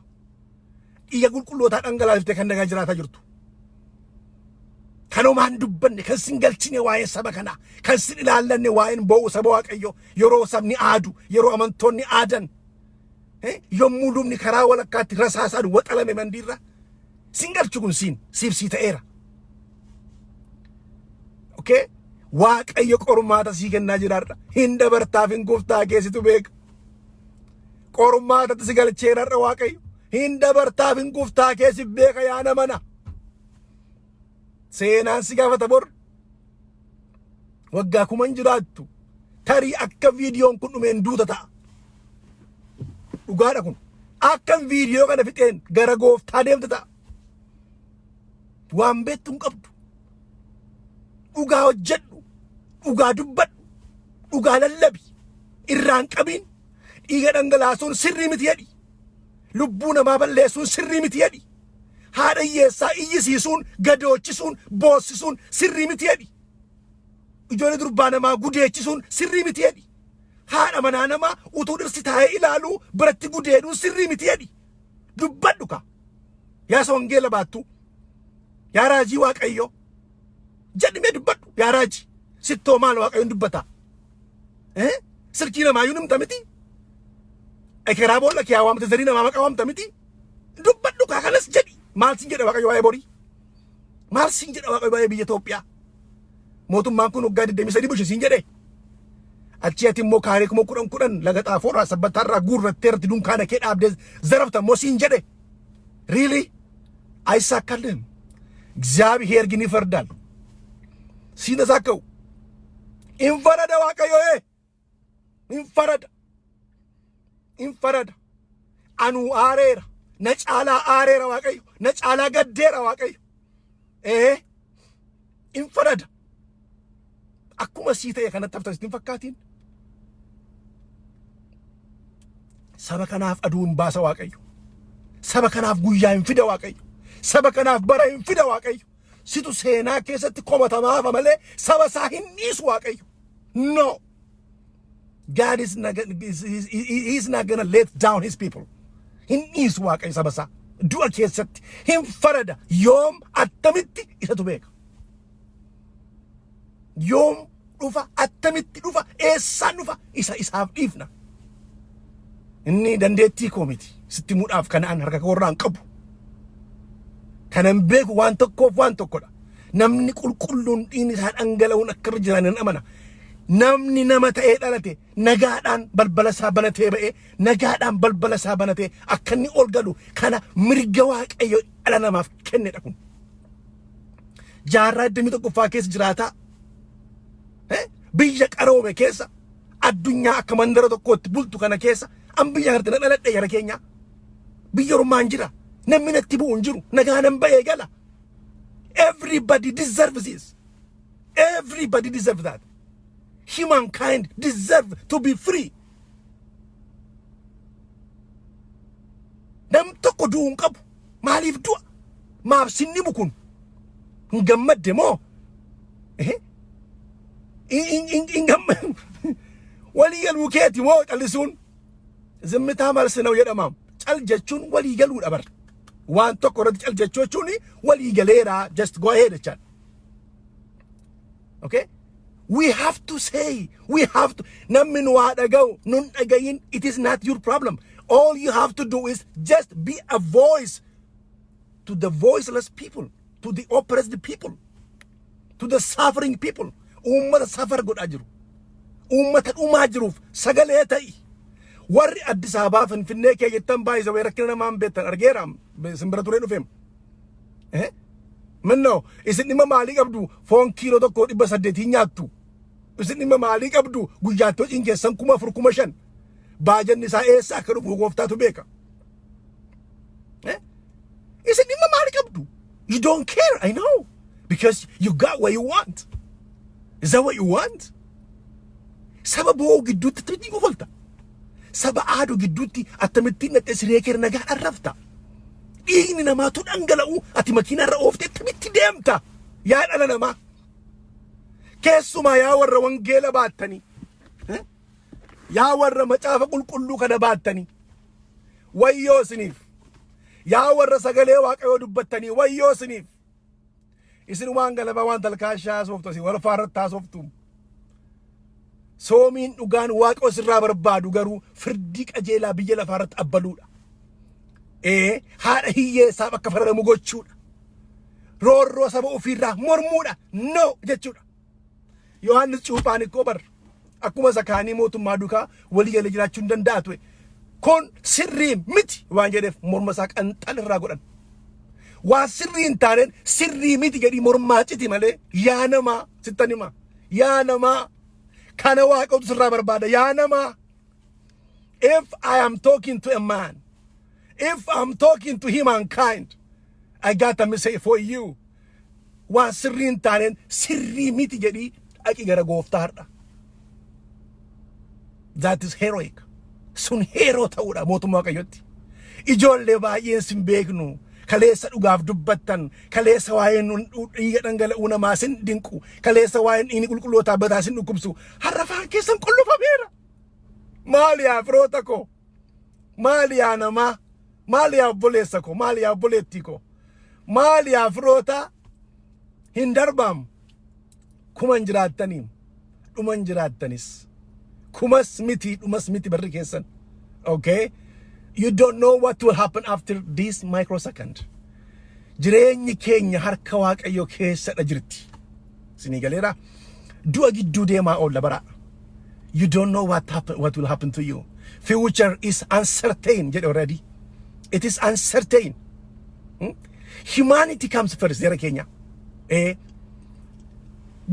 Speaker 1: Iyya qulqullootaa dhangalaaftee kan nagaa jiraataa jirtu. Kanumaan dubbanne kan sin galchine waa'ee saba kanaa, kan sin ilaallanne waa'een boo'u saba Waaqayyo, yeroo sabni aadu, yeroo amantoonni aadan, yommuu lubni karaa walakkaatti rasaasaan waxalame mandiirra, sin galchu kun siif sii ta'eera. Okay? Waaqayyo qormaata sii kennaa jiraadha. Hin dabartaaf hin guftaa keessitu beeka. Qormaatatti si galcheerarra Waaqayyo. Hin dabartaaf hin guftaa keessi beeka yaa namana. Seenaan si gaafata bor. Waggaa kuman jiraattu. Tarii akka viidiyoon kun dhumeen duuta ta'a. Dhugaadha kun. Akka viidiyoo kana fixeen gara gooftaa deemta ta'a. Waan beektu hin qabdu. Dhugaa hojjedhu. Dhugaa dubbadhu. Dhugaa lallabi. Irraan qabiin. Dhiiga dhangalaasuun sirrii miti jedhi. Lubbuu namaa balleessuun sirrii miti jedhi. Haadha hiyyeessaa iyyisiisuun, gadochisuun, boossisuun sirrii miti jedhi. Ijoollee durbaa namaa gudeechisuun sirrii miti jedhi. Haadha manaa namaa utuu dhirsi taa'ee ilaaluu biratti gudeeduun sirrii miti jedhi. Dubbadhu ka. Yaa wangeela baattu. Yaa raajii Waaqayyo. Jedhimee dubbadhu. Yaa raajii. Sittoo maal Waaqayyoon dubbata? Sirkii namaa yuun himta miti? Ekeraa boolla kee waamte zarii namaa maqaa waamta miti? Dubbadhu ka kanas jedhi. Maal sin jedha Waaqayyo waa'ee borii? Maal sin jedha Waaqayyo waa'ee biyya Itoophiyaa? Mootummaan kun waggaa 23 bulche sin jedhe. Achi ati immoo kaaree kuma 10 laga xaafoorraa sabbattaarraa guurratteerti dunkaana kee dhaabdee zarafta immoo sin jedhe. Really? አይሳካልህም። እግዚአብሔር ግን ይፈርዳል። ሲነሳከው ኢንፈረደ Waaqayyo ኢንፈረደ አኑ አሬራ ነጫላ አሬራ Waaqayyo ነጫላ ገዴራ Waaqayyo ኢንፈረደ akkuma sii ta'e kanatti haftan fakkaatiin saba kanaaf aduun baasa Waaqayyo saba kanaaf guyyaa hin fida waaqayyo saba kanaaf bara hin fida waaqayyo situ seenaa keessatti komatamaa malee saba isaa hin dhiisu waaqayyo no God is not he's not gonna let down his people hin dhiisu waaqayyo saba isaa du'a keessatti hin farada yoom attamitti isatu beeka yoom dhufa attamitti dhufa eessaan dhufa isaaf dhiifna inni dandeettii koo miti sitti muudhaaf kanaan harka koorraan qabu kanan beeku waan tokkoof waan tokkodha namni qulqulluun dhiigni isaa dhangala'uun akka irra jiran amana namni nama ta'ee dhalate nagaadhaan balbala isaa banatee ba'ee nagaadhaan balbala isaa banatee akka inni ol galu kana mirga waaqayyo dhala namaaf kennedha kun jaarraa 21ffaa keessa jiraataa biyya qaroome keessa addunyaa akka mandara tokkootti bultu kana keessa an biyya harti na dhaladhe yara keenya biyya ormaan jira namni natti bu'u hin jiru nagaanan ba'ee gala everybody deserves this everybody deserves that humankind deserve to be free nam tokko du'u hin qabu maaliif du'a maaf sinni bukun hin gammadde moo in gammadde walii galuu keeti moo callisuun zimmitaa marsi ነው jedhamaam cal jechuun walii galuudha bar waan tokko irratti cal jechuun walii galeera just go ahead chan okay we have to say we have to namni nu waa dhaga'u nun dhagayin it is not your problem all you have to do is just be a voice to the voiceless people to the oppressed people to the suffering people ummata safar godha jiru ummata dhumaa jiruuf sagalee ta'i warri Addis Ababa Finfinnee keeyyatan baay'isa way rakkina namaan beektan argeeraam simbira turee dhufeem minno isin dhimma maalii qabdu foon kiiloo tokko 800 nyaattu isin dhimma maalii qabdu guyyaatti hojiin keessan 4,500 baajanni isaa eessa akka dhufu gooftaatu beeka isin dhimma maalii qabdu you don't care I know because you got what you want is that what you want sababu gidduutti tijji gofalta saba aadu gidduutti attamitti naqe siree keer nagaa arrafta dhiigni namaatu dhangala'u ati makiina irra ooftee attamitti deemta yaa dhala namaa keessumaa yaa warra wangeela baattanii yaa warra macaafa qulqulluu kana baattanii wayyoo isiniif yaa warra sagalee waaqayyoo dubbattanii wayyoo isiniif isin waan galaba waan talkaashaa sooftu isin wal faarrattaa sooftu soomiin dhugaan waaqayyo sirraa barbaadu garuu firdii qajeelaa biyya lafaarratti abbaluudha haadha hiyyeessaaf akka faradamu gochuudha roorroo saba ofiirraa mormuudha no jechuudha Yohaannis cuuphaan ikkoo bar akkuma sakaanii mootummaa duukaa walii galee jiraachuu hin danda'a ture kun sirrii miti waan jedheef morma isaa qanxalirraa godhan waa sirrii hin taaneen sirrii miti jedhii mormaa citi malee yaa namaa sittan hima yaa namaa kana waaqayyotu sirraa barbaada yaa namaa if I am talking to a man if I'm talking to humankind I got a message for you waa sirrii hin taaneen sirrii miti jedhii dhaqi gara gooftaadha that is heroic sun hero ta'uudha mootummaa waaqayyotti ijoollee baay'een sin beeknu kaleessa dhugaaf dubbattan kaleessa waa'een dhiiga dhangala'uu namaa sin dinqu kaleessa waa'een dhiigni qulqullootaa badaa sin dhukkubsu har'a afaan keessan qullufameera maali yaa firoota koo maali yaa namaa maali yaa obboleessa koo maali yaa obboleettii koo maali yaa firoota hin darbaamu kuman jiraattanii dhuman jiraattanis kumas miti dhumas miti barri keessan okay you don't know what will happen after this microsecond jireenyi keenya harka waaqayyo keessadha jirti sinii galeera du'a gidduu deemaa oolla bara you don't know what will happen to you future is uncertain jedhe already it is uncertain humanity comes first jara keenya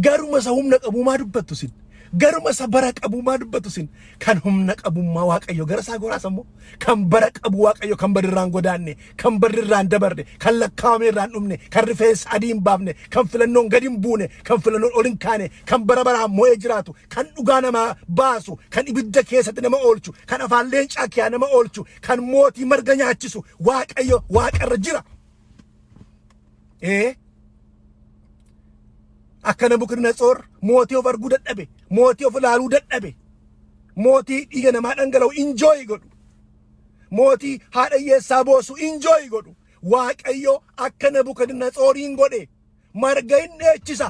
Speaker 1: garuma sa humna qabu maa dubbattu sin garuma isa bara qabummaa dubbatu sin kan humna qabummaa waaqayyo gara isaa goraasammoo kan bara qabu waaqayyo kan badirraan godaanne kan badirraan dabarne kan lakkaa'ameerraan dhumne kan rifeensa adii hin baafne kan filannoon gadi hin buune kan filannoon ol hin kaane kan bara baraan mo'ee jiraatu kan dhugaa namaa baasu kan ibidda keessatti nama oolchu kan afaan leencaa kiyaa nama oolchu kan mootii marga nyaachisu waaqayyo waaqarra jira. Akka Nabukadnezar mootii of arguu dadhabe, mootii of ilaaluu dadhabe, mootii dhiiga namaa dhangala'u enjoy godhu, mootii haadha hiyyeessaa boosu enjoy godhu. Waaqayyo akka Nabukadnezariin godhe marga hin dheechisa.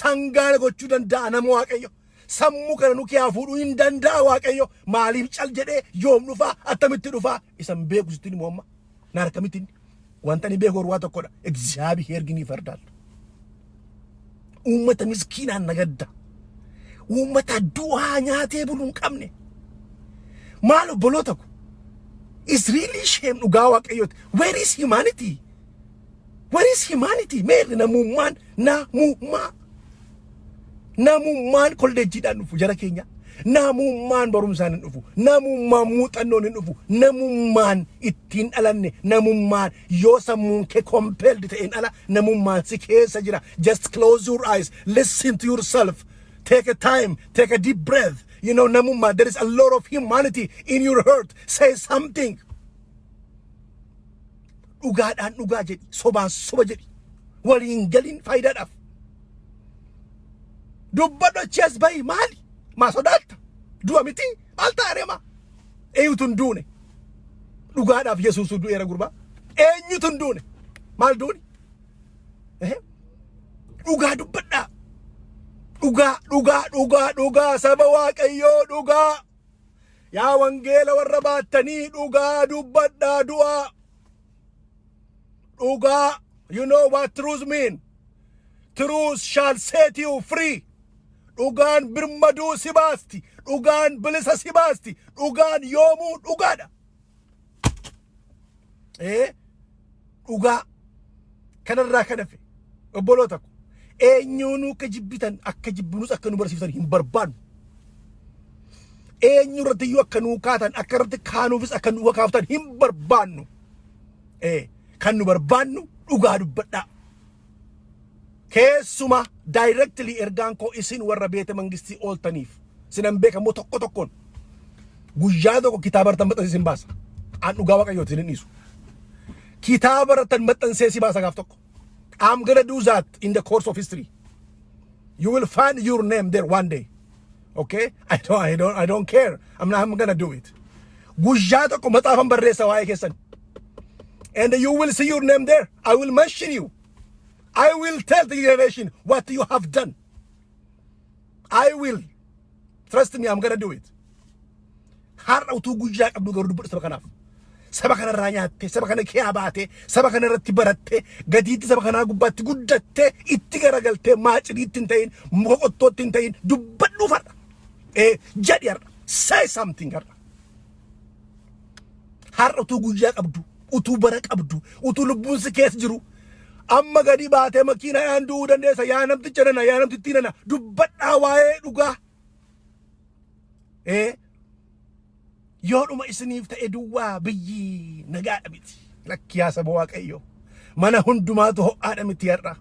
Speaker 1: Sangaan gochuu danda'a nama waaqayyo. Sammuu kana nu kiyaa fuudhuu hin danda'a waaqayyo. Maaliif cal jedhee yoom dhufaa attamitti dhufaa isan beeku sittiin immoo amma na harkamittiin wanta ni beeku waa tokkodha. እግዚአብሔር ግን ይፈርዳል. Uummata miskiinaan nagadda. Uummata du'aa nyaatee buluun qabne. Maal obboloota ko? It's really shame dhugaa waaqayyooti. Where is humanity? Where is humanity? Meerri namummaan kolleejjiidhaan dhufu jara keenya. Namummaan barumsaan hin dhufu. Namummaan muuxannoon hin dhufu. Namummaan ittiin dhalanne. Namummaan yoo sammuun kee compelled ta'een ala namummaan si keessa jira. Just close your eyes. Listen to yourself. Take a time. Take a deep breath. You know, namummaan, there is a lot of humanity in your heart. Say something. Dhugaadhaan dhugaa jedhi. Sobaan soba jedhi. Waliin galin faayidaadhaaf. Dubbadhu achi as bahi maali? Ma sodaata du'a miti maal taarema eenyutu duune dhugaadhaaf Yesuusu du'eera gurbaa eenyutu duune maal duuni dhugaa dubbadhaa dhugaa saba waaqayyoo dhugaa yaa wangeela warra baattanii dhugaa dubbadhaa du'aa dhugaa. You know what truth mean? Truth shall set you free. Dhugaan birmaduu si baasti. Dhugaan bilisa si baasti. Dhugaan yoomuu dhugaadha. Dhugaa kanarraa kan hafe obboloota ko eenyuunuu akka jibbitan akka jibbinus akka nu barsiiftan hin barbaadu. Eenyu irratti iyyuu akka nuu kaatan akka irratti kaanuufis akka nu kaaftan hin barbaannu. Kan nu barbaannu dhugaa dubbadhaa. Keessuma directly ergaan koo isin warra beete mangistii ooltaniif sinan beekamoo tokko tokkoon guyyaa tokko kitaaba irratti maxxanse isin baasa. An dhugaa waaqayyooti isin dhiisu. Kitaaba irratti maxxansee si baasa gaaf tokko. I'm gonna do that in the course of history. You will find your name there one day. Okay? I don't care. I'm gonna do it. Guyyaa tokko maxaafan barreessa waa'ee keessan. And you will see your name there. I will mention you. I will tell the generation what you have done. I will. Trust me, I'm gonna do it. Har'a utuu guyyaa qabdu garuu dubbadhu saba kanaaf. Saba kanarraa nyaatte, saba kana kee baate, saba kana irratti baratte, gadiitti saba kanaa gubbaatti guddatte, itti garagaltee maaciriitti hin ta'in, muka qottootti hin ta'in dubbadhuuf har'a. Jedhi har'a. Say something har'a. Har'a utuu guyyaa qabdu, utuu bara qabdu, utuu lubbuun si keessa jiru. Amma gadi baatee makiinaan du'uu dandeessa. Yaa namticha nana, yaa namtittii nana dubbadhaa waa'ee dhugaa. Yoodhuma isiniif ta'e duwwaa biyyi nagaadha miti. Lakki yaa saba waaqayyo. Mana hundumaatu ho'aadha miti har'a.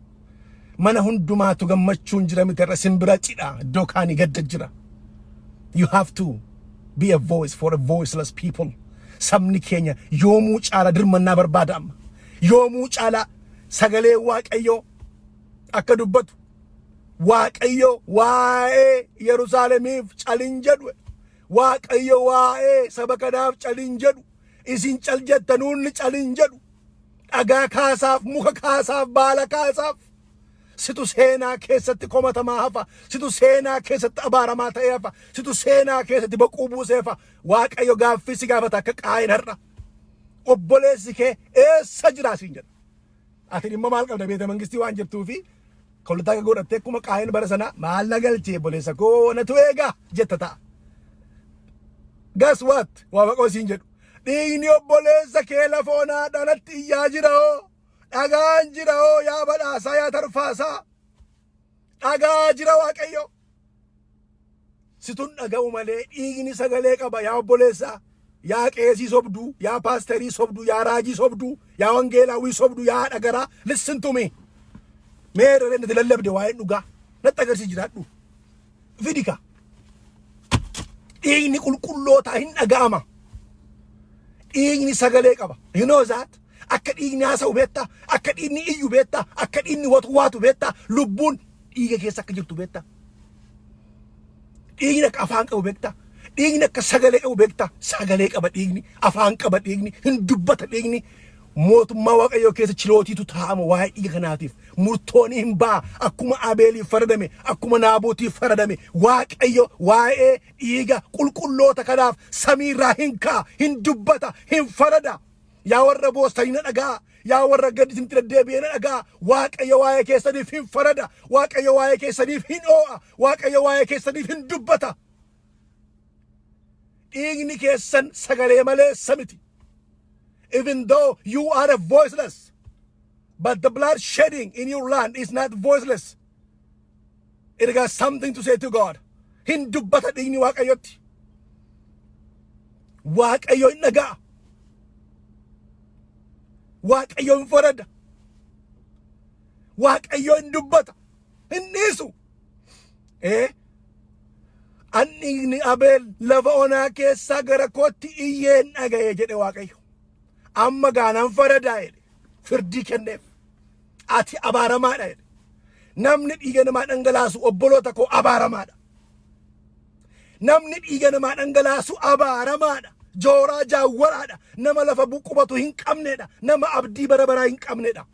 Speaker 1: Mana hundumaatu gammachuun jira miti har'a. Simbira cidha iddoo kaanii gadda jira. You have to be a voice for a voiceless people. Sabni keenya yoomuu caala dirmannaa barbaada amma. Yoomuu caala sagalee waaqayyo akka dubbatu. Waaqayyo waa'ee Yerusaalemiif calin jedhu. Waaqayyo waa'ee saba kanaaf calin jedhu. Isin cal jettanuun calin jedhu. Dhagaa kaasaaf, muka kaasaaf, baala kaasaaf. Situ seenaa keessatti komatamaa hafa. Situ seenaa keessatti abaaramaa ta'ee hafa. Situ seenaa keessatti baquu buusee hafa. Waaqayyo gaaffii si gaafata akka Qaayin har'a. Obboleessi kee eessa jira siin jedha. Ati dhimma maal qabda beete mangistii waan jirtuufi koltaa godhattee akkuma Qaayin bara sana maal na galchee obboleessa koo natu eegaa jetta ta'a. Guess what? Waa baqoo siin jedhu. Dhiigni obboleessa kee lafoonaa dhanatti iyyaa jira hoo. Dhagaan jira hoo yaa badhaasaa yaa tarfaasaa. Dhagaa jira waaqayyo. situn dhaga'u malee dhiigni sagalee qaba yaa obboleessa. Yaa qeesii sobdu, yaa paasterii sobdu, yaa raajii sobdu, yaa wangeelaawii sobdu, yaa dhagaraa. Listen to me. Meera rende lallabde waa'ee dhugaa. Natti agarsiis jiraadhu. Fidika. Dhiigni qulqullootaa hin dhaga'ama. Dhiigni sagalee qaba. You know that? Akka dhiigni haasa'u beektaa, akka dhiigni iyyu beektaa, akka dhiigni waatu beektaa, lubbuun dhiiga keessa akka jirtu beektaa. Dhiigni akka afaan qabu beektaa. Dhiigni akka sagalee qabu beektaa. Sagalee qaba dhiigni, afaan qaba dhiigni, hin dubbata dhiigni. Mootummaa Waaqayyoo keessa chilootiitu taa'ama waa'ee dhiiga kanaatiif. Murtoonni hin ba'a. Akkuma Abeeliif faradame, akkuma Naabotiif faradame. Waaqayyo waa'ee dhiiga qulqulloota kanaaf samiirraa hin ka'a, hin dubbata, hin farada. Yaa warra boostanii na dhagaa. Yaa warra gadi isintti deddeebi'ee na dhagaa. Waaqayyo waa'ee keessaniif hin farada. Waaqayyo waa'ee keessaniif hin oo'a. Waaqayyo waa'ee keessaniif hin dubbata. Dhiigni keessan sagalee malee samiti. Even though you are a voiceless, but the blood shedding in your land is not voiceless. It has something to say to God. Hin dubbata dhiigni Waaqayyotti. Waaqayyo hin dhaga'a. Waaqayyo hin farada. Waaqayyo hin dubbata. Hin dhiisu. An dhiigni Abeel lafa onaa keessaa gara kootti iyyeen dhaga'e jedhe Waaqayyo. Amma gaanaan faradaa jedhe. Firdii kenneef. Ati abaaramaadha jedhe. Namni dhiiga namaa dhangalaasu obboloota koo abaaramaadha. Namni dhiiga namaa dhangalaasu abaaramaadha. Jooraa jaawwaraadha. Nama lafa buqqubatu hin qabneedha. Nama abdii bara baraa hin qabneedha.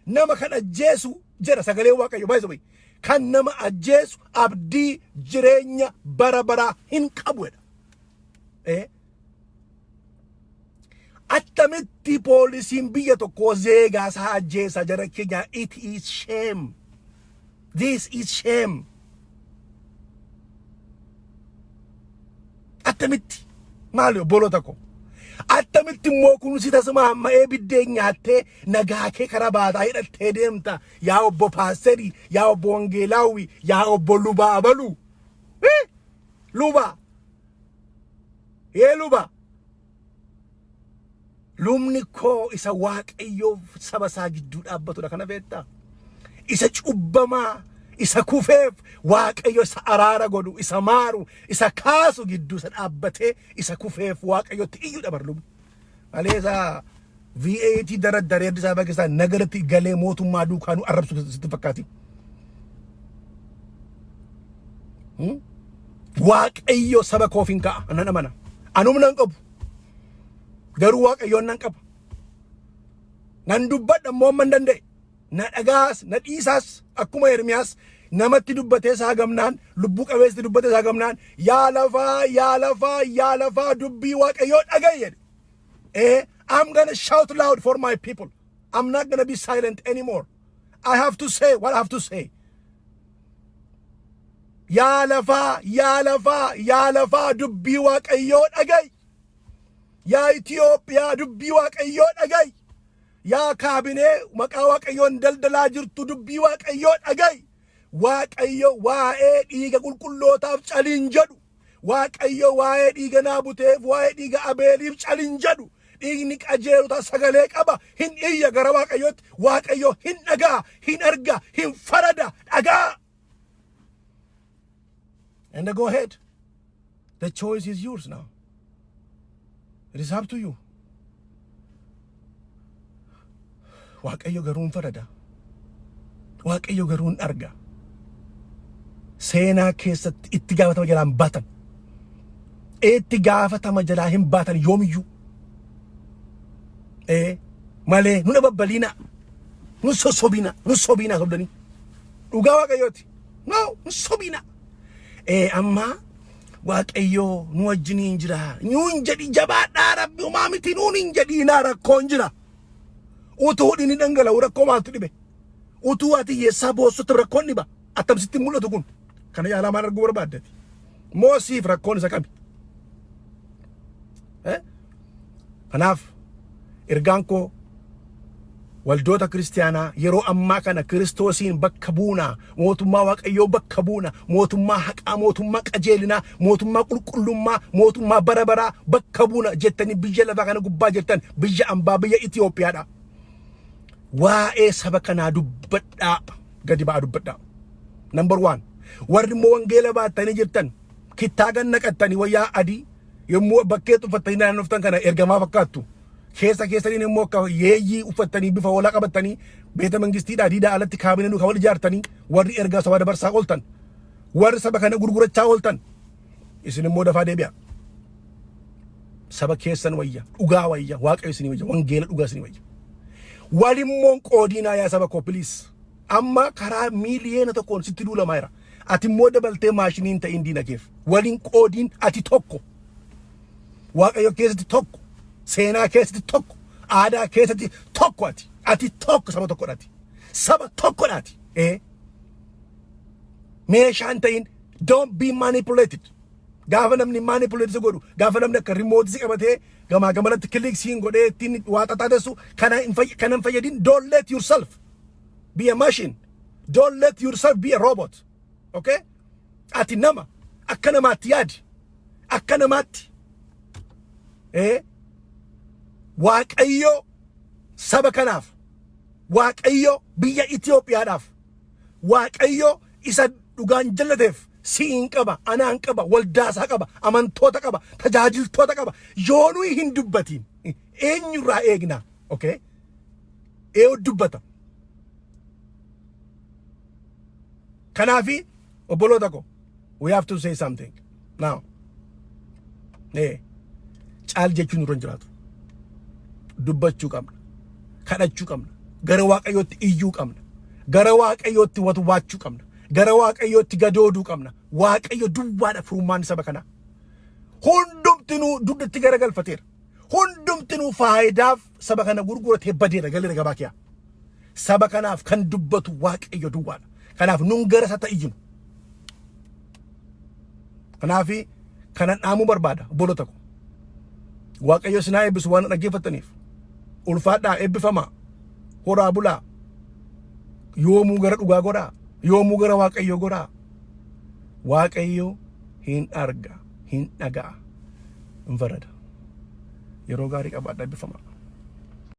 Speaker 1: Nama kan ajjeesu jedha sagalee Waaqayyo baay'ee kan nama ajjeesu abdii jireenya bara baraa hin qabuudha. Attamitti poolisiin biyya tokko zeegaa isaa ajjeesa jara keenya. It is shame. This is shame. Attamitti maali obboloota ko. Attamitti immoo kun si tasuma hamma'ee biddeen nyaattee nagaa kee karaa baataa hidhattee deemta. Yaa obbo paasterii, yaa obbo wangeelaawii, yaa obbo lubaa abaluu. Luba. Luba. Lumni koo isa Waaqayyoof saba isaa gidduu dhaabbatudha kana beektaa. Isa cubbamaa, isa kufeef Waaqayyo isa araara godhu, isa maaru, isa kaasu gidduu isa dhaabbatee isa kufeef Waaqayyotti iyyuu dabarlu. Maleesa VAT daraddaree Addis Ababa keessaa nagaratti galee mootummaa duukaanu arrabsu sitti fakkaati. Waaqayyo saba koof hin ka'a anan amana. Anuma nan qabu. Garuu Waaqayyoon nan qaba. Nan dubbadha immoo man danda'e. Na dhagaas, na dhiisaas akkuma Ermiyaas namatti dubbatee isaa gamnaan, lubbuu qabeessi dubbatee isaa gamnaan, yaa lafaa dubbii Waaqayyoo dhaga'i jedhe. I'm gonna shout loud for my people. I'm not gonna be silent anymore. I have to say what I have to say. Yaa lafaa dubbii Waaqayyoo dhaga'i. Yaa Itoophiyaa dubbii Waaqayyoo dhaga'i. Yaa kaabinee maqaa Waaqayyoon daldalaa jirtu dubbii Waaqayyoo dhaga'i. Waaqayyo waa'ee dhiiga qulqullootaaf caliin jedhu. Waaqayyo waa'ee dhiiga Naabuteef, waa'ee dhiiga Abeeliif caliin jedhu. Dhiigni qajeelota sagalee qaba. Hin iyya gara Waaqayyootti. Waaqayyo hin dhagaa, hin arga, hin farada. Dhagaa. And go ahead. The choice is yours now. It is up to you. Waaqayyo garuun farada. Waaqayyo garuun arga. Seenaa keessatti itti gaafatama jalaan baatan. Itti gaafatama jalaa hin baatan yoomiyyuu. Malee nuna babbaliina. Nun sosobina. Nun sobina sobdanii. Dhugaa Waaqayyooti. No, nun sobina. Amma Waaqayyo nu wajjiniin jira. Nuun jedhi jabaadhaa Rabbi uumaa miti nuun hin jedhiinaa rakkoon jira. Utuu dhini dhangala'u rakkoo maaltu dhibe? Utuu ati yeessaa boossotti rakkoon dhiba. Attamsitti mul'atu kun. Kana yaalamaan arguu barbaaddati. Moosiif rakkoon isa qabi. Kanaaf ergaan koo waldoota kiristaanaa yeroo ammaa kana Kiristoosiin bakka buunaa, mootummaa Waaqayyoo bakka buunaa, mootummaa haqaa, mootummaa qajeelinaa, mootummaa qulqullummaa, mootummaa bara baraa bakka buunaa jettanii biyya lafaa kana gubbaa jirtan biyya ambaa biyya Itoophiyaadha. Waa'ee saba kanaa dubbadhaa, gadi ba'aa dubbadhaa. Number 1, warri immoo wangeela baatanii jirtan kittaagan naqattanii wayyaa adii yommuu bakkee uffatanii naannoftan kana ergamaa fakkaattu. keessaniin immoo akka yeeyyii uffatanii bifa hoolaa qabatanii beeta mangistiidhaa diidaa alatti kaabinee nu kawal ijaartanii warri ergaa saba dabarsaa ooltan, warri saba kana gurgurachaa ooltan, isin immoo dafaa deebi'a. Saba keessan wayya, dhugaa wayya, Waaqayyo isin wayya, wangeela dhugaa isin wayya. Walimmoon qoodinaa yaa saba koo please. Amma karaa miiliyeena tokkoon sitti duulamaa jira. Ati immoo dabaltee maashiniin ta'in diina keef. Waliin qoodiin ati tokko. Waaqayyo keessatti tokko. Seenaa keessatti tokko, aadaa keessatti tokko ati tokko saba tokkodhaati. Saba tokkodhaati. Meeshaan ta'in don't be manipulated. Gaafa namni manipulate si godhu, gaafa namni akka remote si qabatee gamaa gamanatti click siin godhee ittiin waa xaxaateessu kanan fayyadin. Don't let yourself be a machine. Don't let yourself be a robot. Okay? Ati nama akka namaatti yaadi. Akka namaatti. Waaqayyo saba kanaaf, Waaqayyo biyya Itoophiyaadhaaf, Waaqayyo isa dhugaan jallateef siin qaba, anaan qaba, waldaasaa qaba, amantoota qaba, tajaajiltoota qaba. Yoonuu hin dubbatiin eenyurraa eegna? Okay? Eenyu dubbata? Kanaafi obboloota ko, we have to say something now. Caal jechuun nurra hin jiraatu. Dubbachuu qabna, kadhachuu qabna, gara Waaqayyootti iyyuu qabna, gara Waaqayyootti watwaachuu qabna, gara Waaqayyootti gadooduu qabna. Waaqayyo duwwaadha furmaan saba kana. Hundumtinuu dugdatti garagalfateera. Hundumtinuu faayidaaf saba kana gurguratee badeera galera gabaa kiyaa. Saba kanaaf kan dubbatu Waaqayyo duwwaadha. Kanaaf nun gara isa ta'iyyinu. Kanaafi kanan dhaamuu barbaada obboloota ko. Waaqayyo sinaa eebbisu waan dhaggeeffataniif. Ulfaadhaa eebbifamaa, horaa bulaa, yoomuu gara dhugaa godhaa, yoomuu gara Waaqayyo godhaa. Waaqayyo hin arga, hin dhaga'a, hin farada. Yeroo gaarii qabaadhaa eebbifamaa.